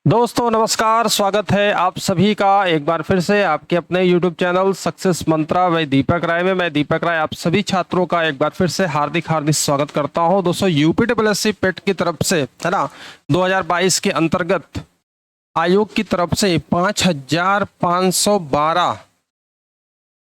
दोस्तों नमस्कार, स्वागत है आप सभी का एक बार फिर से आपके अपने YouTube चैनल सक्सेस मंत्रा व दीपक राय में। मैं दीपक राय आप सभी छात्रों का एक बार फिर से हार्दिक स्वागत करता हूं। दोस्तों यूपीडब्ल्यूएससी पेट की तरफ से है ना 2022 के अंतर्गत आयोग की तरफ से 5512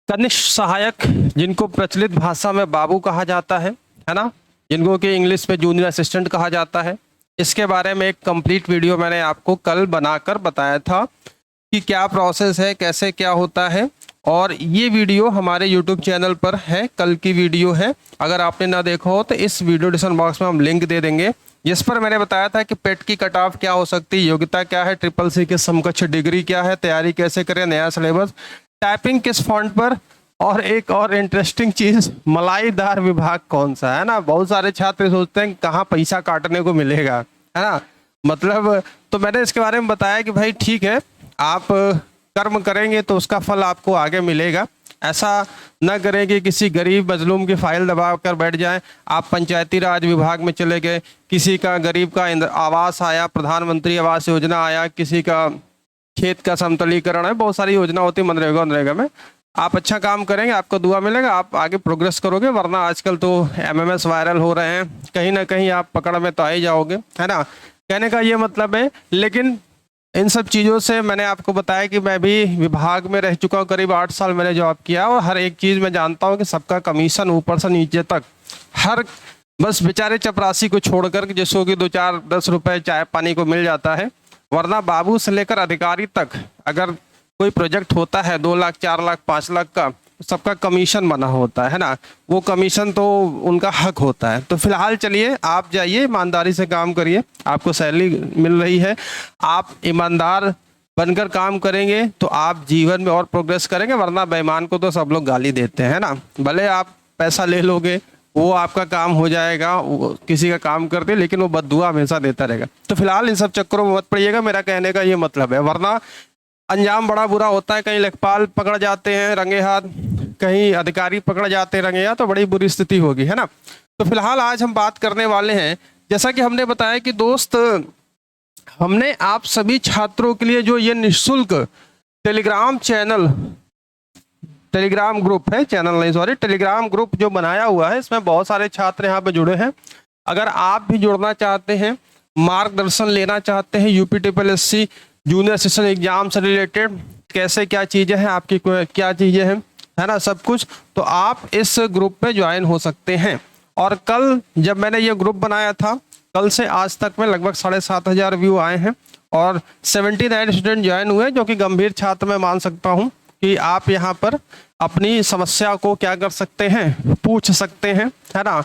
कनिष्ठ सहायक, जिनको प्रचलित भाषा में बाबू कहा जाता है ना, जिनको कि इंग्लिश में जूनियर असिस्टेंट कहा जाता है, इसके बारे में एक कंप्लीट वीडियो मैंने आपको कल बनाकर बताया था कि क्या प्रोसेस है, कैसे क्या होता है। और ये वीडियो हमारे YouTube चैनल पर है, कल की वीडियो है। अगर आपने ना देखा हो तो इस वीडियो डिस्क्रिप्शन बॉक्स में हम लिंक दे पेंगे, जिस पर मैंने बताया था कि पेट की कट ऑफ क्या हो सकती है, योग्यता क्या है, ट्रिपल सी के समकक्ष डिग्री क्या है, तैयारी कैसे करें, नया सिलेबस, टाइपिंग किस फॉन्ट पर, और एक और इंटरेस्टिंग चीज, मलाईदार विभाग कौन सा है ना। बहुत सारे छात्र सोचते हैं कहाँ पैसा काटने को मिलेगा, है ना, मतलब। तो मैंने इसके बारे में बताया कि भाई ठीक है, आप कर्म करेंगे तो उसका फल आपको आगे मिलेगा। ऐसा न करें कि किसी गरीब मजलूम की फाइल दबा कर बैठ जाएं। आप पंचायती राज विभाग में चले गए, किसी का गरीब का आवास आया, प्रधानमंत्री आवास योजना आया, किसी का खेत का समतलीकरण है, बहुत सारी योजना होती है मनरेगा में। आप अच्छा काम करेंगे, आपको दुआ मिलेगा, आप आगे प्रोग्रेस करोगे। वरना आजकल तो एमएमएस वायरल हो रहे हैं, कहीं ना कहीं आप पकड़ में तो आ ही जाओगे, है ना। कहने का ये मतलब है। लेकिन इन सब चीज़ों से मैंने आपको बताया कि मैं भी विभाग में रह चुका हूँ, करीब 8 साल मैंने जॉब किया, और हर एक चीज़ मैं जानता हूँ कि सबका कमीशन ऊपर से नीचे तक, हर बस बेचारे चपरासी को छोड़कर, जिसको कि 2-4-10 रुपए चाय पानी को मिल जाता है। वरना बाबू से लेकर अधिकारी तक अगर कोई प्रोजेक्ट होता है 2 लाख 4 लाख 5 लाख का, सबका कमीशन बना होता है ना। वो कमीशन तो उनका हक होता है। तो फिलहाल चलिए, आप जाइए, ईमानदारी से काम करिए, आपको सैलरी मिल रही है, आप ईमानदार बनकर काम करेंगे तो आप जीवन में और प्रोग्रेस करेंगे। वरना बेईमान को तो सब लोग गाली देते हैं ना। भले आप पैसा ले लोगे, वो आपका काम हो जाएगा, वो किसी का काम करते, लेकिन वो बद्दुआ हमेशा देता रहेगा। तो फिलहाल इन सब चक्करों में मत पड़िएगा, मेरा कहने का ये मतलब है। वरना अंजाम बड़ा बुरा होता है। कहीं लेखपाल पकड़ जाते हैं रंगे हाथ, कहीं अधिकारी पकड़ जाते हैं रंगे हाथ, तो बड़ी बुरी स्थिति होगी, है ना। तो फिलहाल आज हम बात करने वाले हैं, जैसा कि हमने बताया कि दोस्त, हमने आप सभी छात्रों के लिए जो ये निःशुल्क टेलीग्राम ग्रुप है, चैनल नहीं सॉरी, टेलीग्राम ग्रुप जो बनाया हुआ है, इसमें बहुत सारे छात्र यहाँ पे जुड़े हैं। अगर आप भी जुड़ना चाहते हैं, मार्गदर्शन लेना चाहते हैं यूपीडब्ल्यूएससी जूनियर असिस्टेंट एग्जाम से रिलेटेड, कैसे क्या चीज़ें हैं, आपकी क्या चीज़ें हैं, है ना, सब कुछ, तो आप इस ग्रुप में ज्वाइन हो सकते हैं। और कल जब मैंने ये ग्रुप बनाया था, कल से आज तक में लगभग 7500 व्यू आए हैं और 79 स्टूडेंट ज्वाइन हुए, जो कि गंभीर छात्र मैं मान सकता हूँ कि आप यहाँ पर अपनी समस्या को क्या कर सकते हैं, पूछ सकते हैं, है ना।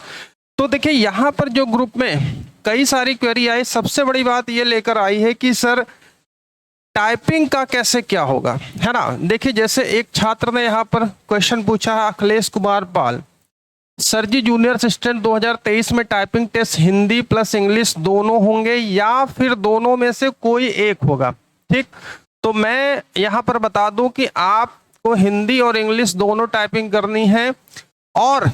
तो देखिए, यहाँ पर जो ग्रुप में कई सारी क्वेरी आई, सबसे बड़ी बात ये लेकर आई है कि सर टाइपिंग का कैसे क्या होगा, है ना। देखिए, जैसे एक छात्र ने यहाँ पर क्वेश्चन पूछा है, Akhilesh Kumar Pal, sir ji junior assistant 2023 में typing test Hindi plus English दोनों होंगे या फिर दोनों में से कोई एक होगा। ठीक, तो मैं यहाँ पर बता दूं कि आपको हिंदी और इंग्लिश दोनों टाइपिंग करनी है। और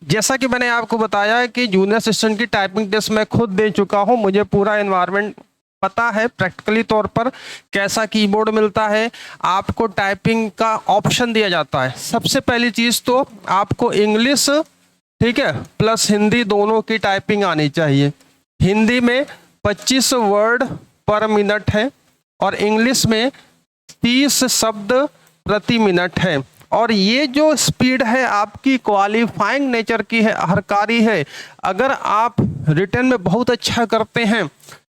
जैसा कि मैंने आपको बताया कि जूनियर असिस्टेंट की टाइपिंग टेस्ट मैं खुद दे चुका हूँ, मुझे पूरा एनवायरनमेंट पता है, प्रैक्टिकली तौर पर कैसा कीबोर्ड मिलता है, आपको टाइपिंग का ऑप्शन दिया जाता है। सबसे पहली चीज तो आपको इंग्लिश, ठीक है, प्लस हिंदी दोनों की टाइपिंग आनी चाहिए। हिंदी में 25 वर्ड पर मिनट है और इंग्लिश में 30 शब्द प्रति मिनट है। और ये जो स्पीड है आपकी क्वालिफाइंग नेचर की है, हरकारी है। अगर आप रिटर्न में बहुत अच्छा करते हैं,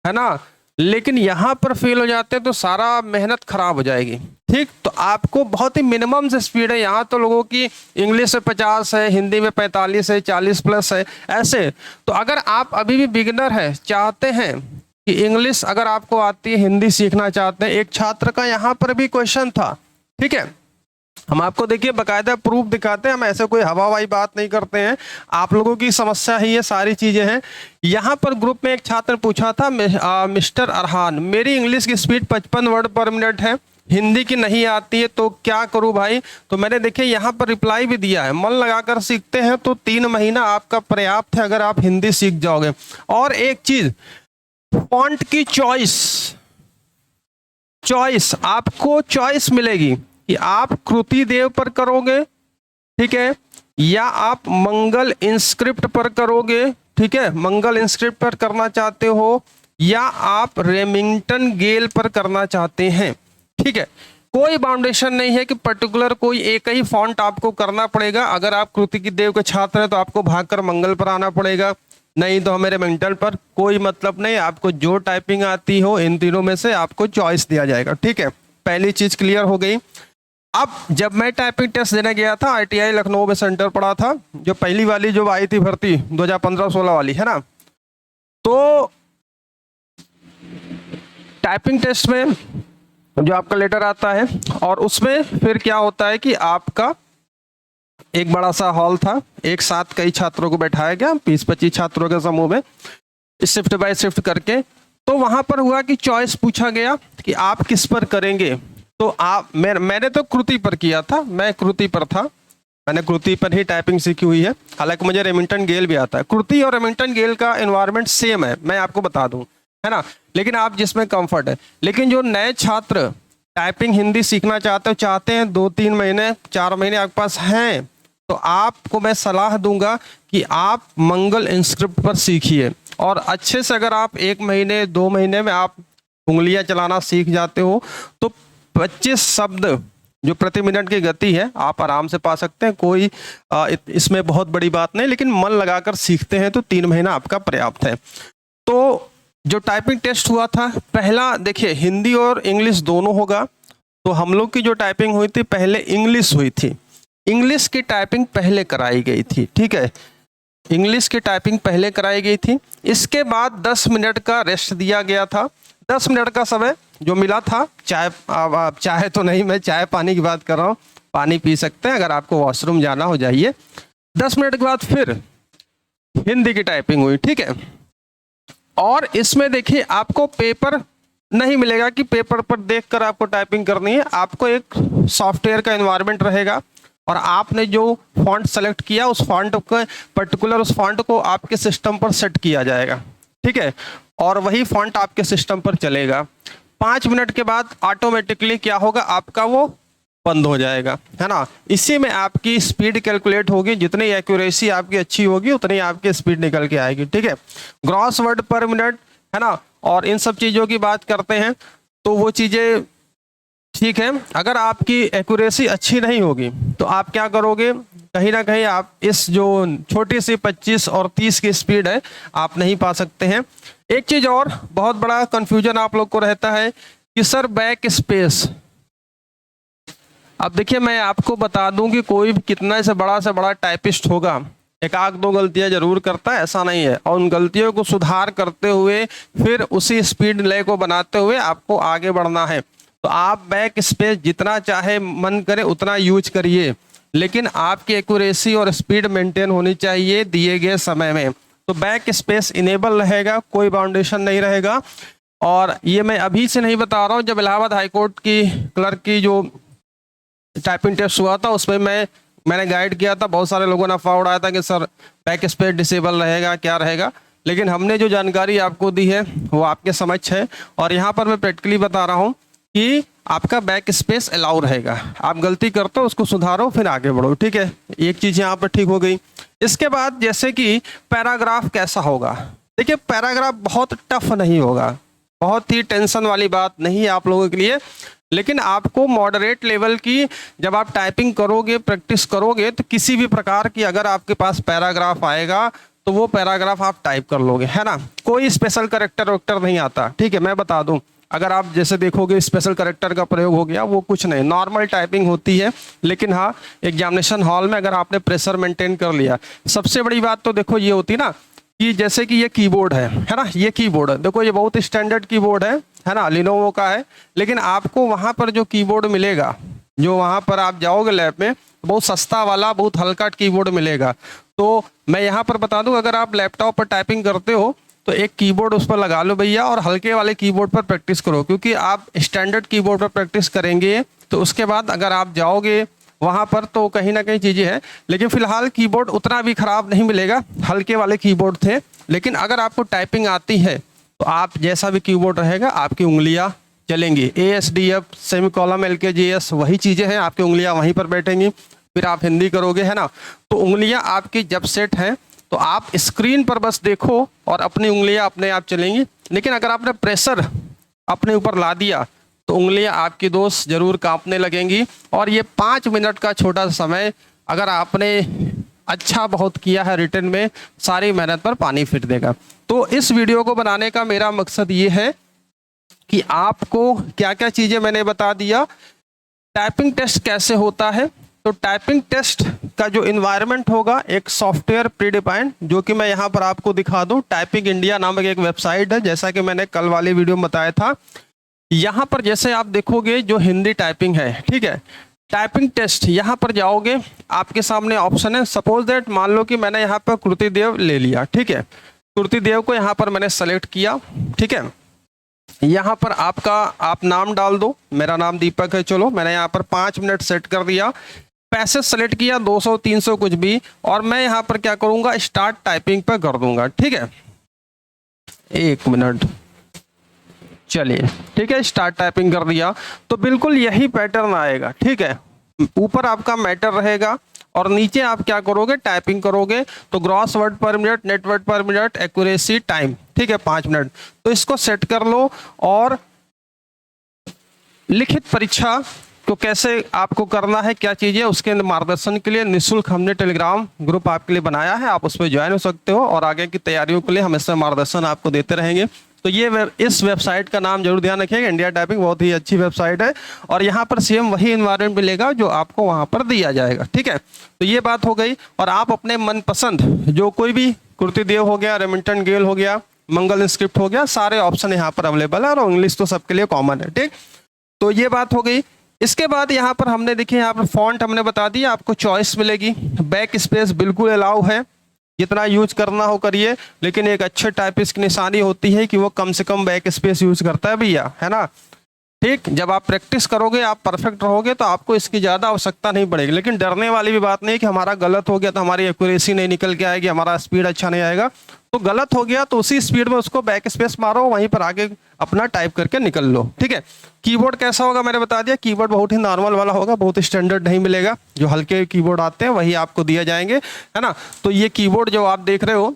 है ना, लेकिन यहाँ पर फेल हो जाते हैं तो सारा मेहनत खराब हो जाएगी। ठीक, तो आपको बहुत ही मिनिमम से स्पीड है। यहाँ तो लोगों की इंग्लिश में 50 है, हिंदी में 45 है, 40 प्लस है, ऐसे। तो अगर आप अभी भी बिगिनर है, चाहते हैं कि इंग्लिश अगर आपको आती है, हिंदी सीखना चाहते हैं, एक छात्र का यहाँ पर भी क्वेश्चन था, ठीक है, हम आपको देखिए बाकायदा प्रूफ दिखाते हैं, हम ऐसे कोई हवाई बात नहीं करते हैं, आप लोगों की समस्या ही ये सारी चीजें हैं। यहाँ पर ग्रुप में एक छात्र ने पूछा था, मिस्टर अरहान, मेरी इंग्लिश की स्पीड 55 वर्ड पर मिनट है, हिंदी की नहीं आती है, तो क्या करूं भाई। तो मैंने देखिए यहाँ पर रिप्लाई भी दिया है, मन लगाकर सीखते हैं तो 3 महीना आपका पर्याप्त है, अगर आप हिंदी सीख जाओगे। और एक चीज, फॉन्ट की चॉइस, चॉइस, आपको चॉइस मिलेगी कि आप कृति देव पर करोगे, ठीक है, या आप मंगल इंस्क्रिप्ट पर करोगे, ठीक है, मंगल इंस्क्रिप्ट पर करना चाहते हो, या आप रेमिंगटन गेल पर करना चाहते हैं, ठीक है। कोई बाउंडेशन नहीं है कि पर्टिकुलर कोई एक ही फॉन्ट आपको करना पड़ेगा। अगर आप कृति की देव के छात्र हैं तो आपको भागकर मंगल पर आना पड़ेगा, नहीं तो हमारे रेमिंगटन पर, कोई मतलब नहीं। आपको जो टाइपिंग आती हो इन तीनों में से आपको चॉइस दिया जाएगा, ठीक है। पहली चीज क्लियर हो गई। अब जब मैं टाइपिंग टेस्ट देने गया था, ITI लखनऊ में सेंटर पड़ा था, जो पहली वाली जो आई थी भर्ती 2015-16 वाली है ना, तो टाइपिंग टेस्ट में जो आपका लेटर आता है और उसमें फिर क्या होता है कि आपका एक बड़ा सा हॉल था, एक साथ कई छात्रों को बैठाया गया, 20-25 छात्रों के समूह में शिफ्ट बाय शिफ्ट करके। तो वहां पर हुआ कि चॉइस पूछा गया कि आप किस पर करेंगे। तो मैंने तो कृति पर किया था, मैं कृति पर था, मैंने कृति पर ही टाइपिंग सीखी हुई है। हालांकि मुझे रेमिंगटन गेल भी आता है। कृति और रेमिंगटन गेल का एनवायरनमेंट सेम है, मैं आपको बता दूं, है ना, लेकिन आप जिसमें कंफर्ट है। लेकिन जो नए छात्र टाइपिंग हिंदी सीखना चाहते हैं 2-3 महीने 4 महीने आपके पास हैं, तो आपको मैं सलाह दूंगा कि आप मंगल इंस्क्रिप्ट पर सीखिए। और अच्छे से अगर आप 1 महीने 2 महीने में आप उंगलियां चलाना सीख जाते हो तो 25 शब्द जो प्रति मिनट की गति है आप आराम से पा सकते हैं। कोई इसमें बहुत बड़ी बात नहीं, लेकिन मन लगाकर सीखते हैं तो 3 महीना आपका पर्याप्त है। तो जो टाइपिंग टेस्ट हुआ था पहला, देखिए हिंदी और इंग्लिश दोनों होगा। तो हम लोग की जो टाइपिंग हुई थी पहले इंग्लिश हुई थी, इंग्लिश की टाइपिंग पहले कराई गई थी, ठीक है, इंग्लिश की टाइपिंग पहले कराई गई थी। इसके बाद 10 मिनट का रेस्ट दिया गया था। 10 मिनट का समय जो मिला था, चाय तो नहीं, मैं चाय पानी की बात कर रहा हूँ, पानी पी सकते हैं, अगर आपको वॉशरूम जाना हो जाइए। 10 मिनट के बाद फिर हिंदी की टाइपिंग हुई, ठीक है। और इसमें देखिए आपको पेपर नहीं मिलेगा कि पेपर पर देखकर आपको टाइपिंग करनी है। आपको एक सॉफ्टवेयर का एनवायरनमेंट रहेगा और आपने जो फॉन्ट सेलेक्ट किया उस फॉन्ट को पर्टिकुलर, उस फॉन्ट को आपके सिस्टम पर सेट किया जाएगा, ठीक है, और वही फॉन्ट आपके सिस्टम पर चलेगा। 5 मिनट के बाद ऑटोमेटिकली क्या होगा, आपका वो बंद हो जाएगा, है ना। इसी में आपकी स्पीड कैलकुलेट होगी, जितनी एक्यूरेसी आपकी अच्छी होगी उतनी आपकी स्पीड निकल के आएगी, ठीक है। ग्रॉस वर्ड पर मिनट, है ना, और इन सब चीज़ों की बात करते हैं तो वो चीज़ें ठीक है। अगर आपकी एक्यूरेसी अच्छी नहीं होगी तो आप क्या करोगे, कहीं ना कहीं आप इस जो छोटी सी 25 और 30 की स्पीड है आप नहीं पा सकते हैं। एक चीज़ और बहुत बड़ा कंफ्यूजन आप लोग को रहता है कि सर बैक स्पेस। अब देखिए मैं आपको बता दूं कि कोई भी कितना से बड़ा टाइपिस्ट होगा, एक आध दो गलतियां जरूर करता है, ऐसा नहीं है, और उन गलतियों को सुधार करते हुए फिर उसी स्पीड लय को बनाते हुए आपको आगे बढ़ना है। तो आप बैक स्पेस जितना चाहे मन करे उतना यूज करिए, लेकिन आपकी एक्यूरेसी और स्पीड मेंटेन होनी चाहिए दिए गए समय में। तो बैक स्पेस इनेबल रहेगा, कोई बाउंडेशन नहीं रहेगा। और ये मैं अभी से नहीं बता रहा हूँ, जब इलाहाबाद हाईकोर्ट की क्लर्क की जो टाइपिंग टेस्ट हुआ था उसमें मैंने गाइड किया था, बहुत सारे लोगों ने अफवाह उड़ाया था कि सर बैक स्पेस डिसेबल रहेगा, क्या रहेगा, लेकिन हमने जो जानकारी आपको दी है वो आपके समक्ष है। और यहाँ पर मैं प्रैक्टिकली बता रहा हूँ कि आपका बैक स्पेस अलाउ रहेगा। आप गलती करते हो उसको सुधारो फिर आगे बढ़ो, ठीक है। एक चीज़ यहाँ पर ठीक हो गई। इसके बाद जैसे कि पैराग्राफ कैसा होगा, देखिए पैराग्राफ बहुत टफ नहीं होगा, बहुत ही टेंशन वाली बात नहीं है आप लोगों के लिए, लेकिन आपको मॉडरेट लेवल की जब आप टाइपिंग करोगे, प्रैक्टिस करोगे, तो किसी भी प्रकार की अगर आपके पास पैराग्राफ आएगा तो वो पैराग्राफ आप टाइप कर लोगे, है ना। कोई स्पेशल करेक्टर वरेक्टर नहीं आता, ठीक है। मैं बता दूं, अगर आप जैसे देखोगे स्पेशल करेक्टर का प्रयोग हो गया, वो कुछ नहीं, नॉर्मल टाइपिंग होती है। लेकिन हाँ, एग्जामिनेशन हॉल में अगर आपने प्रेशर मेंटेन कर लिया, सबसे बड़ी बात तो देखो ये होती ना कि जैसे कि ये कीबोर्ड है ना, ये कीबोर्ड है, देखो ये बहुत स्टैंडर्ड कीबोर्ड है ना, लिनोवो का है। लेकिन आपको वहाँ पर जो कीबोर्ड मिलेगा, जो वहाँ पर आप जाओगे लैब में, बहुत सस्ता वाला बहुत हल्का कीबोर्ड मिलेगा। तो मैं यहाँ पर बता दूं, अगर आप लैपटॉप पर टाइपिंग करते हो तो एक कीबोर्ड उस पर लगा लो भैया, और हल्के वाले कीबोर्ड पर प्रैक्टिस करो, क्योंकि आप स्टैंडर्ड कीबोर्ड पर प्रैक्टिस करेंगे तो उसके बाद अगर आप जाओगे वहाँ पर तो कहीं ना कहीं चीज़ें हैं। लेकिन फिलहाल कीबोर्ड उतना भी ख़राब नहीं मिलेगा, हल्के वाले कीबोर्ड थे। लेकिन अगर आपको टाइपिंग आती है तो आप जैसा भी कीबोर्ड रहेगा आपकी उंगलियां चलेंगी। ASDF सेमीकोलम LKGS वही चीज़ें हैं, आपकी उंगलियां वहीं पर बैठेंगी। फिर आप हिंदी करोगे, है ना। तो उंगलियां आपकी जब सेट हैं तो आप स्क्रीन पर बस देखो और अपनी उंगलियां अपने आप चलेंगी। लेकिन अगर आपने प्रेशर अपने ऊपर ला दिया तो उंगलियां आपकी दोस्त जरूर कांपने लगेंगी। और ये 5 मिनट का छोटा समय अगर आपने अच्छा बहुत किया है रिटर्न में, सारी मेहनत पर पानी फिर देगा। तो इस वीडियो को बनाने का मेरा मकसद ये है कि आपको क्या क्या चीज़ें मैंने बता दिया, टाइपिंग टेस्ट कैसे होता है। तो टाइपिंग टेस्ट का जो इन्वायरमेंट होगा एक सॉफ्टवेयर प्री डिफाइंड, जो कि मैं यहाँ पर आपको दिखा दूँ। टाइपिंग इंडिया नामक एक वेबसाइट है, जैसा कि मैंने कल वाली वीडियो में बताया था। यहाँ पर जैसे आप देखोगे जो हिंदी टाइपिंग है, ठीक है, टाइपिंग टेस्ट यहाँ पर जाओगे, आपके सामने ऑप्शन है। सपोज दैट मान लो कि मैंने यहाँ पर कृतिदेव ले लिया, ठीक है, कृतिदेव को यहाँ पर मैंने सेलेक्ट किया, ठीक है। यहाँ पर आप नाम डाल दो, मेरा नाम दीपक है, चलो मैंने यहाँ पर 5 मिनट सेट कर दिया। पैसेज सेलेक्ट किया 200 300 कुछ भी, और मैं यहाँ पर क्या करूँगा, स्टार्ट टाइपिंग पर कर दूंगा, ठीक है। 1 मिनट, चलिए ठीक है, स्टार्ट टाइपिंग कर दिया तो बिल्कुल यही पैटर्न आएगा, ठीक है। ऊपर आपका मैटर रहेगा और नीचे आप क्या करोगे, टाइपिंग करोगे। तो ग्रॉस वर्ड पर मिनट, नेट वर्ड पर मिनट, एक्यूरेसी, टाइम, ठीक है, 5 मिनट। तो इसको सेट कर लो। और लिखित परीक्षा तो कैसे आपको करना है, क्या चीज़ें, उसके मार्गदर्शन के लिए निःशुल्क हमने टेलीग्राम ग्रुप आपके लिए बनाया है, आप उस पर ज्वाइन हो सकते हो। और आगे की तैयारियों के लिए हमेशा मार्गदर्शन आपको देते रहेंगे। तो ये इस वेबसाइट का नाम जरूर ध्यान रखिएगा, इंडिया टाइपिंग, बहुत ही अच्छी वेबसाइट है। और यहाँ पर सेम वही इन्वायरमेंट मिलेगा जो आपको वहाँ पर दिया जाएगा, ठीक है। तो ये बात हो गई। और आप अपने मनपसंद जो कोई भी, कृतिदेव हो गया, रेमिंगटन गेल हो गया, मंगल स्क्रिप्ट हो गया, सारे ऑप्शन यहाँ पर अवेलेबल है। और इंग्लिश तो सबके लिए कॉमन है, ठीक। तो ये बात हो गई। इसके बाद यहाँ पर हमने देखिए, यहाँ पर फॉन्ट हमने बता दिया, आपको चॉइस मिलेगी। बैक स्पेस बिल्कुल अलाउ है, जितना यूज करना हो करिए। लेकिन एक अच्छे टाइपिस्ट की निशानी होती है कि वो कम से कम बैक स्पेस यूज करता है भैया, है ना, ठीक। जब आप प्रैक्टिस करोगे, आप परफेक्ट रहोगे, तो आपको इसकी ज़्यादा आवश्यकता नहीं पड़ेगी। लेकिन डरने वाली भी बात नहीं कि हमारा गलत हो गया तो हमारी एक्यूरेसी नहीं निकल के आएगी, हमारा स्पीड अच्छा नहीं आएगा। तो गलत हो गया तो उसी स्पीड में उसको बैक स्पेस मारो, वहीं पर आगे अपना टाइप करके निकल लो, ठीक है। कीबोर्ड कैसा होगा मैंने बता दिया, कीबोर्ड बहुत ही नॉर्मल वाला होगा, बहुत स्टैंडर्ड नहीं मिलेगा। जो हल्के कीबोर्ड आते हैं वही आपको दिए जाएंगे, है ना। तो ये कीबोर्ड जो आप देख रहे हो,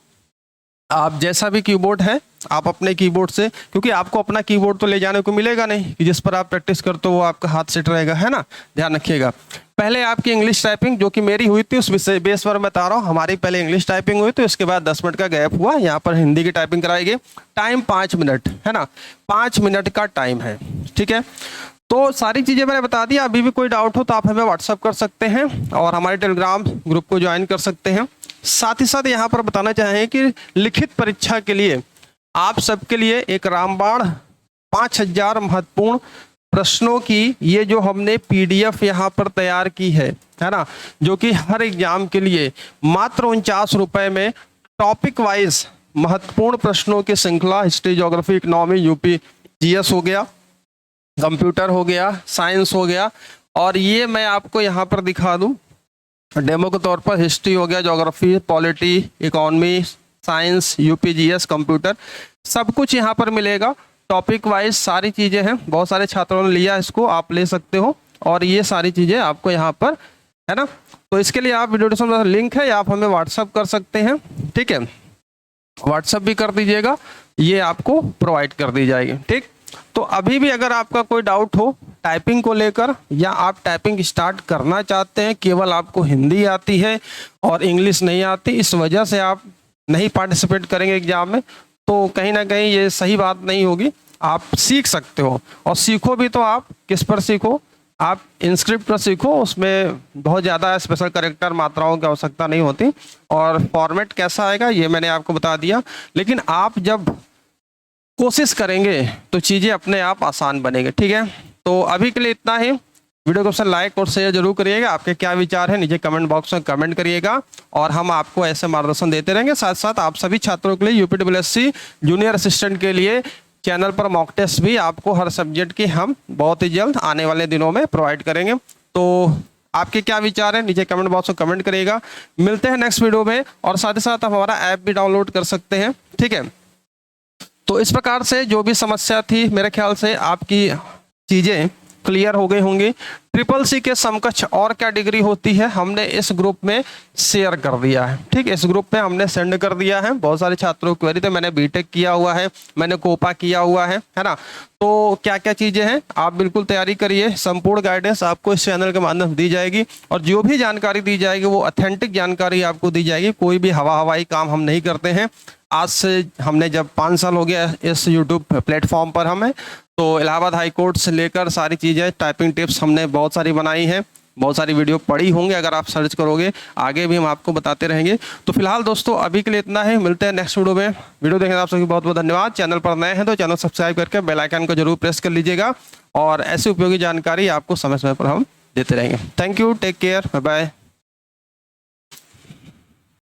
आप जैसा भी कीबोर्ड है आप अपने कीबोर्ड से, क्योंकि आपको अपना कीबोर्ड तो ले जाने को मिलेगा नहीं कि जिस पर आप प्रैक्टिस करते हो वो आपका हाथ सेट रहेगा, है ना, ध्यान रखिएगा। पहले आपकी इंग्लिश टाइपिंग जो कि मेरी हुई थी उस विषय बेस पर बता रहा हूँ, हमारी पहले इंग्लिश टाइपिंग हुई तो इसके बाद 10 मिनट का गैप हुआ, यहाँ पर हिंदी की टाइपिंग कराएगी। टाइम 5 मिनट है ना, 5 मिनट का टाइम है, ठीक है। तो सारी चीज़ें मैंने बता दी। अभी भी कोई डाउट हो तो आप हमें व्हाट्सअप कर सकते हैं और हमारे टेलीग्राम ग्रुप को ज्वाइन कर सकते हैं। साथ ही साथ यहाँ पर बताना चाहें कि लिखित परीक्षा के लिए आप सबके लिए एक रामबाण 5000 महत्वपूर्ण प्रश्नों की ये जो हमने PDF यहाँ पर तैयार की है ना, जो कि हर एग्जाम के लिए मात्र 49 रुपये में टॉपिक वाइज महत्वपूर्ण प्रश्नों की श्रृंखला, history, geography, economy, UP, GS हो गया, कंप्यूटर हो गया, साइंस हो गया। और ये मैं आपको यहाँ पर दिखा दूँ डेमो के तौर पर, हिस्ट्री हो गया, geography, polity, economy, science, UP, GS, computer, सब कुछ यहाँ पर मिलेगा। टॉपिक वाइज सारी चीज़ें हैं, बहुत सारे छात्रों ने लिया इसको, आप ले सकते हो। और ये सारी चीज़ें आपको यहाँ पर, है ना। तो इसके लिए आप वीडियो डिस्क्रिप्शन में लिंक है, या आप हमें व्हाट्सअप कर सकते हैं, ठीक है, व्हाट्सअप भी कर दीजिएगा, ये आपको प्रोवाइड कर दी जाएगी, ठीक। तो अभी भी अगर आपका कोई डाउट हो टाइपिंग को लेकर, या आप टाइपिंग स्टार्ट करना चाहते हैं, केवल आपको हिंदी आती है और इंग्लिश नहीं आती, इस वजह से आप नहीं पार्टिसिपेट करेंगे एग्जाम में, तो कहीं ना कहीं ये सही बात नहीं होगी। आप सीख सकते हो, और सीखो भी तो आप किस पर सीखो, आप इंस्क्रिप्ट पर सीखो, उसमें बहुत ज़्यादा स्पेशल करेक्टर मात्राओं की आवश्यकता नहीं होती। और फॉर्मेट कैसा आएगा ये मैंने आपको बता दिया। लेकिन आप जब कोशिश करेंगे तो चीज़ें अपने आप आसान बनेंगे, ठीक है। तो अभी के लिए इतना ही। वीडियो को लाइक और शेयर जरूर करिएगा। आपके क्या विचार है नीचे कमेंट बॉक्स में कमेंट करिएगा, और हम आपको ऐसे मार्गदर्शन देते रहेंगे। साथ साथ आप सभी छात्रों के लिए UPSSC जूनियर असिस्टेंट के लिए चैनल पर मॉक टेस्ट भी आपको हर सब्जेक्ट की हम बहुत ही जल्द आने वाले दिनों में प्रोवाइड करेंगे। तो आपके क्या विचार है नीचे कमेंट बॉक्स में कमेंट करिएगा। मिलते हैं नेक्स्ट वीडियो में, और साथ ही साथ आप हमारा ऐप भी डाउनलोड कर सकते हैं, ठीक है। तो इस प्रकार से जो भी समस्या थी मेरे ख्याल से आपकी चीज़ें क्लियर हो गई होंगी। ट्रिपल सी के समकक्ष और क्या डिग्री होती है हमने इस ग्रुप में शेयर कर दिया है। ठीक, इस ग्रुप में हमने सेंड कर दिया है। बहुत सारे छात्रों की क्वेरी थे, मैंने बीटेक किया हुआ है, मैंने कोपा किया हुआ है ना। तो क्या क्या चीज़ें हैं आप बिल्कुल तैयारी करिए। संपूर्ण गाइडेंस आपको इस चैनल के माध्यम से दी जाएगी और जो भी जानकारी दी जाएगी वो ऑथेंटिक जानकारी आपको दी जाएगी। कोई भी हवाई काम हम नहीं करते हैं। आज से हमने जब 5 साल हो गया इस यूट्यूब प्लेटफॉर्म पर हमें, तो इलाहाबाद हाई कोर्ट से लेकर सारी चीज़ें, टाइपिंग टिप्स हमने बहुत सारी बनाई हैं, बहुत सारी वीडियो पड़ी होंगे, अगर आप सर्च करोगे आगे भी हम आपको बताते रहेंगे। तो फिलहाल दोस्तों अभी के लिए इतना है, मिलते हैं नेक्स्ट वीडियो में। वीडियो देखने आप सभी बहुत बहुत धन्यवाद। चैनल पर नए हैं तो चैनल सब्सक्राइब करके बेल आइकन को जरूर प्रेस कर लीजिएगा और ऐसी उपयोगी जानकारी आपको समय समय पर हम देते रहेंगे। Thank you, take care, bye bye.